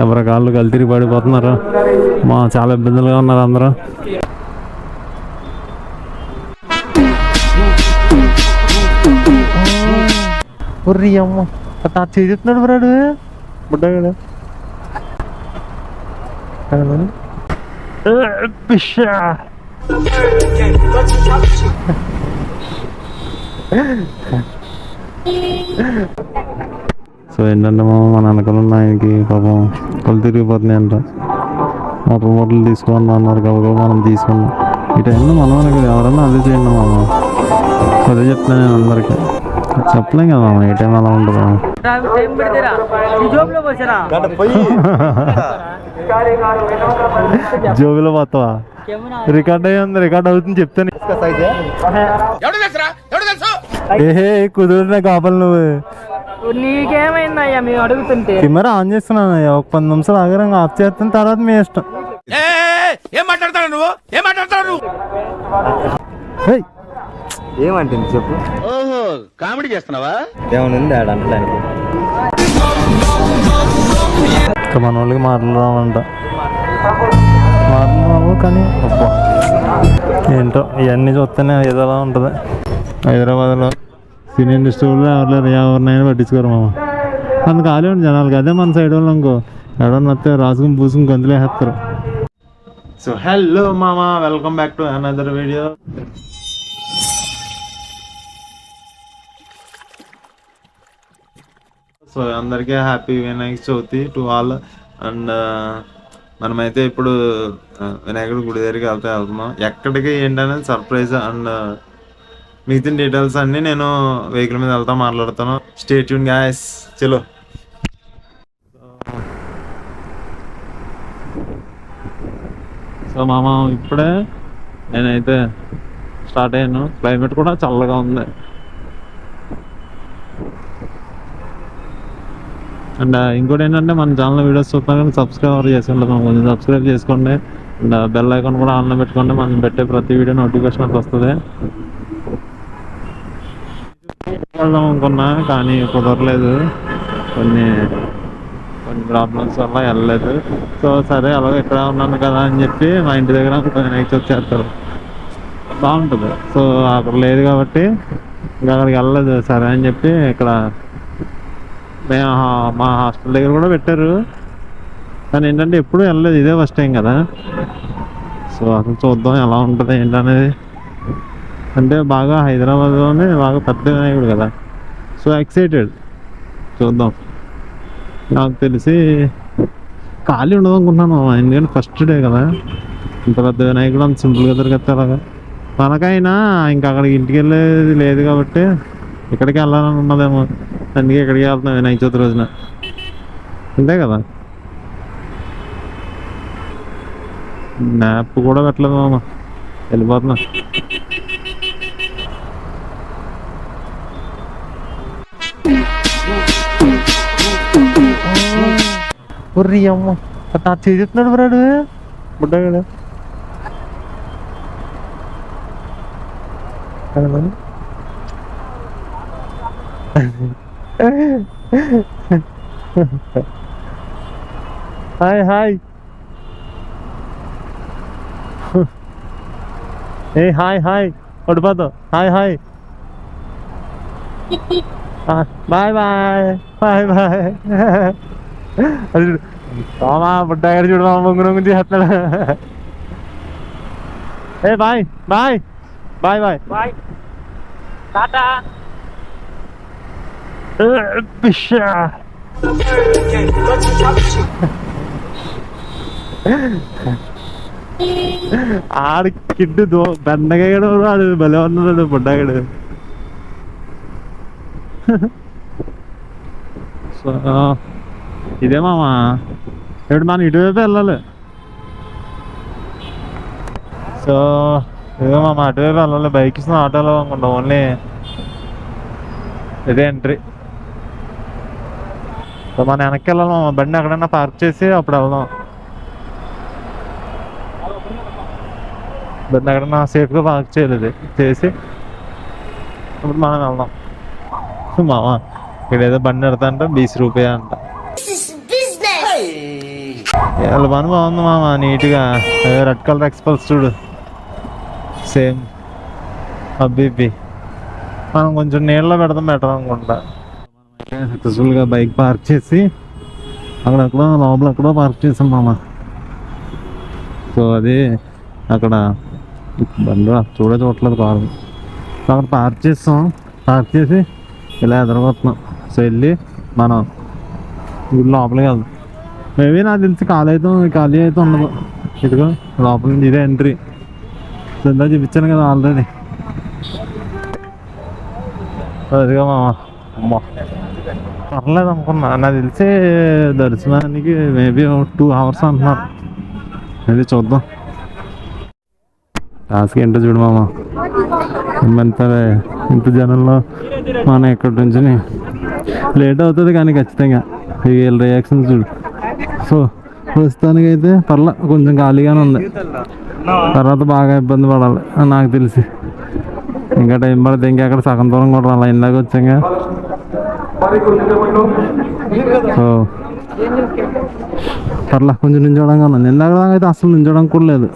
ఎవరి కాళ్ళు కళ్ళు తిరిగి పడిపోతున్నారు. చాలా ఇబ్బందులుగా ఉన్నారు అందరూ. ఒర్రి అమ్మ చేస్తున్నాడు బ్రాడు బుడ్డగాడు. సో ఏంటంటే మన వెనకాల ఉన్న ఆయనకి పాపం కళ్ళు తిరిగిపోతున్నాయి అంట. మూటలు తీసుకోమన్నా అన్నారు కాబట్టి మనం తీసుకున్నాం. ఈ టైంలో మనం ఎవరన్నా అదే చేయండి మామ. సో అదే చెప్తాను నేను అందరికీ. చెప్పలేం కదా మామ ఏ టైం అలా ఉండదు. జోబులో పోతావా? రికార్డ్ అయ్యింది, రికార్డ్ అవుతుంది చెప్తాను. ఏహే కుదిరిన కాపలు నువ్వు. నీకేమైందయ్యా మేము అడుగుతుంటే? కెమెరా ఆన్ చేస్తున్నాను, ఒక 10 నిమిషాలు ఆగారంగా ఆఫ్ చేస్తాను, తర్వాత మీ ఇష్టం. ఏం మాట్లాడతాడు నువ్వు? ఏం మాట్లాడతాడు? ఏమంటుంది చెప్పు. ఓహో కామెడీ చేస్తున్నావా? ఏమనుంది ఆడ అంటడానికి? మన వాళ్ళకి మాట్లాడాలంట, మాట్లాడాము కానీ అబ్బా ఏంటో ఇవన్నీ చూస్తేనే ఏదోలా ఉంటుంది. హైదరాబాద్లో సినీ ఇండస్ట్రీలో ఎవరినైనా పట్టించుకోరు మామ. అంత ఖాళీ ఉంది జనాలకి. అదే మన సైడ్ వాళ్ళు ఇంకో ఎవడన్నా వస్తే రాసుకుని పూసుకుని గంతులు వేస్తారు. సో హలో మామ, welcome back to another video. So అందరికీ happy Vinayaka Chavithi to all. And మనమైతే ఇప్పుడు వినాయకుడి గుడి దగ్గరికి వెళ్తున్నాం. ఎక్కడికి ఏంటనేది సర్ప్రైజ్. అండ్ మిగతా డీటెయిల్స్ అన్నీ నేను వెహికల్ మీద వెళ్తా మాట్లాడతాను. Stay tune guys. చలో. సో మామ ఇప్పుడే నేనైతే స్టార్ట్ అయ్యాను. క్లైమేట్ కూడా చల్లగా ఉంది. అండ్ ఇంకోటి ఏంటంటే మన ఛానల్ వీడియోస్ చూస్తున్నా కానీ సబ్స్క్రైబ్ చేసుకుంటాం, కొంచెం సబ్స్క్రైబ్ చేసుకోండి. అండ్ బెల్ ఐకాన్ కూడా ఆన్లో పెట్టుకోండి. మనం పెట్టే ప్రతి వీడియో నోటిఫికేషన్ అయితే వస్తుంది. వెళ్దాం అనుకున్నా కానీ కుదరలేదు, కొన్ని ప్రాబ్లమ్స్ వల్ల వెళ్ళలేదు. సో సరే అలాగే ఇక్కడ ఉన్నాను కదా అని చెప్పి మా ఇంటి దగ్గర నెక్స్ట్ వచ్చేస్తారు, బాగుంటుంది. సో అక్కడ లేదు కాబట్టి ఇంకా అక్కడికి వెళ్ళలేదు. సరే అని చెప్పి ఇక్కడ మేము మా హాస్టల్ దగ్గర కూడా పెట్టారు కానీ ఏంటంటే ఎప్పుడు వెళ్ళలేదు, ఇదే ఫస్ట్ టైం కదా. సో అసలు చూద్దాం ఎలా ఉంటుంది ఏంటనేది. అంటే బాగా హైదరాబాద్లోనే బాగా పెద్ద వినాయకుడు కదా, సో ఎక్సైటెడ్. చూద్దాం. నాకు తెలిసి ఖాళీ ఉండదు అనుకుంటున్నాను, ఎందుకంటే ఫస్ట్ డే కదా. ఇంత పెద్ద వినాయకుడు అంత సింపుల్గా దొరికితే అలాగా మనకైనా ఇంకా అక్కడికి ఇంటికి వెళ్ళేది లేదు కాబట్టి ఇక్కడికి వెళ్ళాలని ఉన్నదేమో, అందుకే ఇక్కడికి వెళ్తున్నాం వినాయక చవితి రోజున. అంతే కదా. మ్యాప్ కూడా పెట్టలేదు మామ, వెళ్ళిపోతున్నా. ఒర్రి అమ్మ చేస్తున్నాడు బ్రాడు బుడ్డగాడు. Hi hi. ఏ హాయ్ హాయ్ పడిపోతావు. Hi hi bye bye bye bye. అది మామా బుడ్డగాడు చూడు మామ ముంగు ముంగు చేస్తున్నాడు. ఏ bye bye bye bye bye tata. ఆడు కిడ్డు బెండగాడు ఆడు భలే ఉన్నాడు బుడ్డగాడు. సో ఇదే మామా, ఇప్పుడు మనం ఇటువైపు వెళ్ళాలి. సో ఇదే మామ అటువైపు వెళ్ళాలి. బైక్ ఇస్తున్న ఆటోలో అనుకుంటా, ఓన్లీ ఇదే ఎంట్రీ. సో మన వెనక్కి వెళ్ళాలి మామ, బండి ఎక్కడైనా పార్క్ చేసి అప్పుడు వెళ్దాం. బండి ఎక్కడైనా సేఫ్గా పార్క్ చేయలేదు చేసి అప్పుడు మనం వెళ్దాం. మామ ఇక్కడ ఏదో బండి పెడతా అంట 20 రూపాయ అంట. వాళ్ళ పని బాగుంది మామ, నీట్గా. రెడ్ కలర్ ఎక్స్పల్స్ చూడు, సేమ్ అబ్బిబ్బి. మనం కొంచెం నీళ్ళలో పెడతాం బెటర్ అనుకుంటా. సక్సెస్ఫుల్గా బైక్ పార్క్ చేసి అక్కడెక్కడో లోపల ఎక్కడో పార్క్ చేసాం మామ. సో అది అక్కడ బండి చూడట్లేదు కారు. సో అక్కడ పార్క్ చేస్తాం, పార్క్ చేసి ఇలా ఎదరగొస్తున్నాం. సో వెళ్ళి మనం గుడి లోపలికి వెళ్దాం. మేబీ నాకు తెలిసి ఖాళీ అయితే ఉండదు. ఇదిగో లోపల నుంచి ఇదే ఎంట్రీ. సో ఇందా చూపించాను కదా ఆల్రెడీ. అదిగా మామ, అమ్మా పర్లేదు అనుకున్నా. నాకు తెలిసి దర్శనానికి మేబీ 2 hours అంటున్నారు. అది చూద్దాం. టాస్క్ ఏంటో చూడు మామ, ఇంత జనంలో మనం ఎక్కడి నుంచి లేట్ అవుతుంది కానీ ఖచ్చితంగా వీళ్ళ రియాక్షన్ చూడు. సో ప్రస్తుతానికి అయితే కొంచెం ఖాళీగానే ఉంది. తర్వాత బాగా ఇబ్బంది పడాలి నాకు తెలిసి. ఇంకా టైం పడితే ఇంకెక్కడ సగం దూరం కూడా రాలా, ఇందాక వచ్చాక. సో కొంచెం నించోడంగా ఉంది. ఇందాక అయితే అసలు నించోడానికి కూడా లేదు.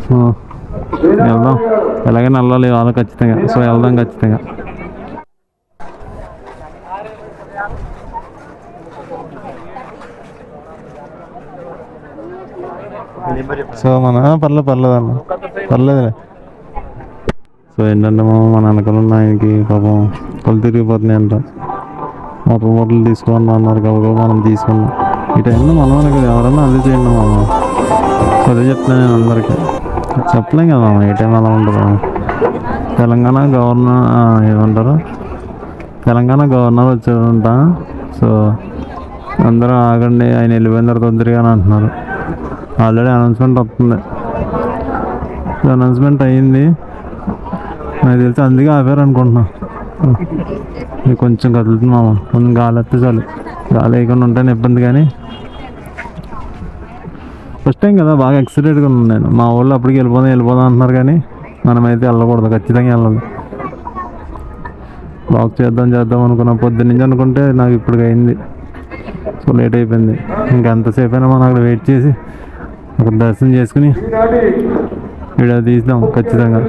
సో వెళ్దాం, ఎలాగే వెళ్ళాలి వాళ్ళు ఖచ్చితంగా. సో వెళ్దాం ఖచ్చితంగా. సో పర్లేదులే. సో ఏంటంటే మన వెనకాల ఉన్న ఆయనకి పాపం కళ్ళు తిరిగిపోతున్నాయి అంట. మూటలు తీసుకోమన్నా అన్నారు కాబట్టి మనం తీసుకున్నాం. ఈ టైంలో మనం ఎవరన్నా అదే చేయండి మామ. సో అదే చెప్తున్నాను నేను అందరికీ. చెప్పలేం కదా మామ ఏ టైం అలా ఉండదు. తెలంగాణ గవర్నర్ వచ్చారంట. సో అందరూ ఆగండి, ఆయన వెళ్ళిపోయిన తర్వాత వద్దురుగా అని అంటున్నారు. ఆల్రెడీ అనౌన్స్మెంట్ వస్తుంది. అనౌన్స్మెంట్ అయ్యింది నాకు తెలిసి, అందుకే ఆపారు అనుకుంటున్నా. కొంచెం కదులుతుంది మామ, కొంచెం గాలి వస్తే చాలు. గాలి వేయకుండా ఉంటేనే ఇబ్బంది. కానీ ఫస్ట్ టైం కదా, బాగా ఎక్సైటెడ్గా ఉన్నాను నేను. మా వాళ్ళు అప్పటికి వెళ్ళిపోదాం అంటున్నారు కానీ మనమైతే వెళ్ళకూడదు, ఖచ్చితంగా వెళ్ళాలి. బ్లాక్ చేద్దాం అనుకున్నా పొద్దున్నీ అనుకుంటే నాకు ఇప్పుడు అయింది. సో లేట్ అయిపోయింది. ఇంకెంతసేపు అయినా మనం అక్కడ వెయిట్ చేసి అక్కడ దర్శనం చేసుకుని వీడియో తీద్దాం ఖచ్చితంగా.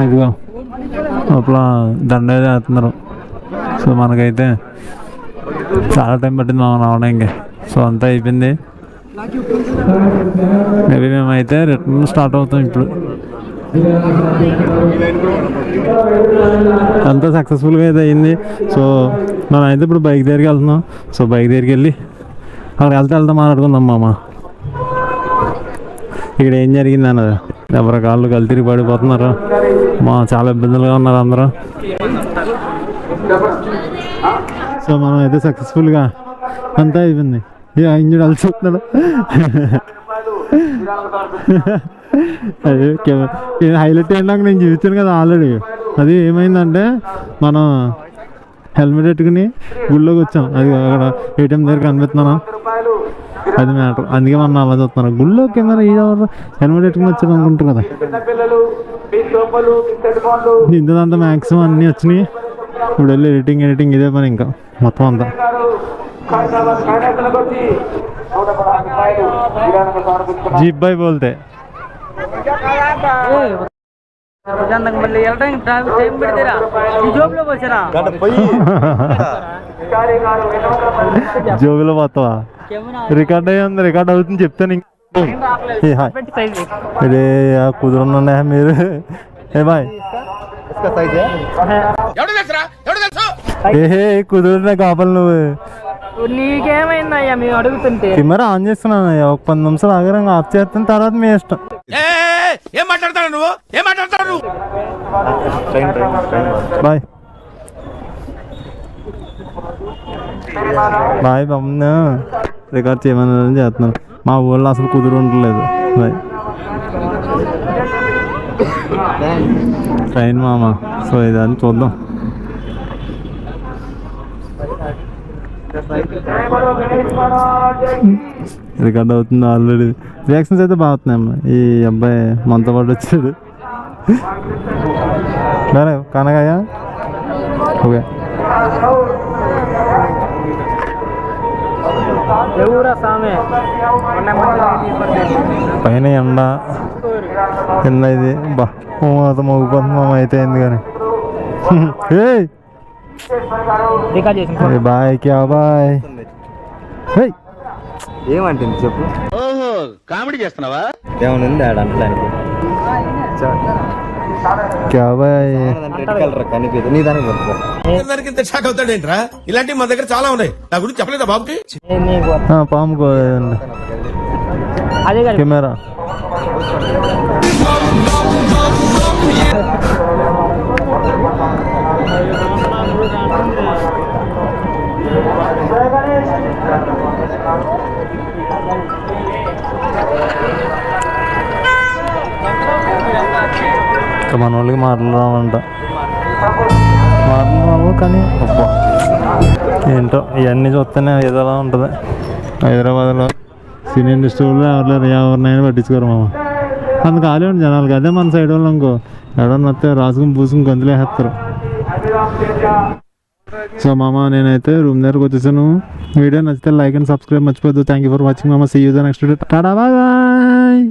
ఇదిగో లోపల దండ వేస్తున్నారు. సో మనకైతే చాలా టైం పట్టింది మనం రావడానికి. సో అంతా అయిపోయింది. మేబీ మేమైతే రిటర్న్ స్టార్ట్ అవుతాం ఇప్పుడు. అంతా సక్సెస్ఫుల్గా అయితే అయింది. సో మనం అయితే ఇప్పుడు బైక్ దగ్గరికి వెళ్తున్నాం. సో బైక్ దగ్గరికి వెళ్ళి అక్కడ వెళ్తే మాట్లాడుకుందాం మామ. ఇక్కడ ఏం జరిగింది అన్నది. ఎవరి కాళ్ళు కళ్ళు తిరిగి పడిపోతున్నారు, చాలా ఇబ్బందులుగా ఉన్నారు అందరూ. సో మనం అయితే సక్సెస్ఫుల్గా అంతా అయిపోయింది. ఇంజుడు అలసిపోతున్నాడు. అదే హైలైట్ ఏంటంటే నేను చూపించాను కదా ఆల్రెడీ. అది ఏమైందంటే మనం హెల్మెట్ పెట్టుకుని గుళ్ళోకి వచ్చాం. అది అక్కడ ఏటీఎం దగ్గర కనిపిస్తున్నాను, అది మ్యాటర్. అందుకే మనం అలా చూస్తున్నాం. గుళ్ళోకి ఏమైనా హెల్మెట్ పెట్టుకుని వచ్చాను అనుకుంటారు కదా. ఇంతదంతా మ్యాక్సిమం అన్నీ వచ్చినాయి. ఇప్పుడు వెళ్ళి ఎడిటింగ్ ఇదే పని ఇంకా మొత్తం అంతా. जीप भाई बोलते ప్రశాంతంగా మళ్ళీ వెళ్ళడానికి టైం పెడితేరా ఈ జోబులో పోసారా జోబులో పోతావా? రికార్డ్ అయ్యింది, రికార్డ్ అవుతుంది చెప్తాను. ఇదే కుదురున్నా మీరు. ఏ బాయ్ ఏ కుదురున్నా కాపాలి నువ్వు. నీకేమైందయ్యా మేము అడుగుతుంటే? కెమెరా ఆన్ చేస్తున్నాను, ఒక 10 నిమిషాలు ఆగరా, ఆఫ్ చేస్తాను, తర్వాత మీ ఇష్టం. ఏం మాట్లాడతాడు నువ్వు? ఏం మాట్లాడతాడు నువ్వు? బాయ్ బాయ్ బాబు, రికార్డ్ చేయమని చేస్తున్నాను. మా ఊళ్ళో అసలు కుదురు ఉండలేదు. బాయ్ ట్రైన్ మామ. సో ఇదని చూద్దాం. రికార్డ్ అవుతుంది ఆల్రెడీ. రియాక్షన్స్ అయితే బాగుతున్నాయమ్మా. ఈ అబ్బాయి మనతో పాటు వచ్చాడు. సరే కనకయ్య ఓకే. పైన ఎండ కింద ఇది బా మోగిపోతుంది మామ. అయితే అయింది కానీ బాయ్ క్యా బాయ్. ఏమంటుంది చెప్పు. ఓహో కామెడీ చేస్తున్నావా? ఏమైనా ఉంది ఆడ అంటడానికి? క్యా బాయ్ రెడ్ కలర్ కనిపించదు నీ దానికి పడుతుంది. దానికి ఇంత షాక్ అవుతాడేంట్రా? ఇలాంటివి మా దగ్గర చాలా ఉన్నాయి. నా గురించి చెప్పలేదా బాబుకి? పాము అదే కదా కెమెరా. మన వాళ్ళకి మాటలు రావంట. మాటలు రావు కానీ అబ్బా ఏంటో ఇవన్నీ చూస్తేనే ఏదోలా ఉంటుంది. హైదరాబాద్లో సినీ ఇండస్ట్రీలో ఎవరినైనా పట్టించుకోరు మామ. అంత ఖాళీ ఉంది జనాలకి. అదే మన సైడ్ వాళ్ళు అనుకో ఎవడన్నా వస్తే రాసుకుని పూసుకుని గొంతులు వేస్తారు. సో మామ నేనైతే రూమ్ దగ్గరకు వచ్చేసాను. వీడియో నచ్చితే లైక్ అండ్ సబ్స్క్రైబ్ మర్చిపోద్దు. థ్యాంక్ యూ ఫర్ వాచింగ్ మామ. See you the next video. Tata bye bye.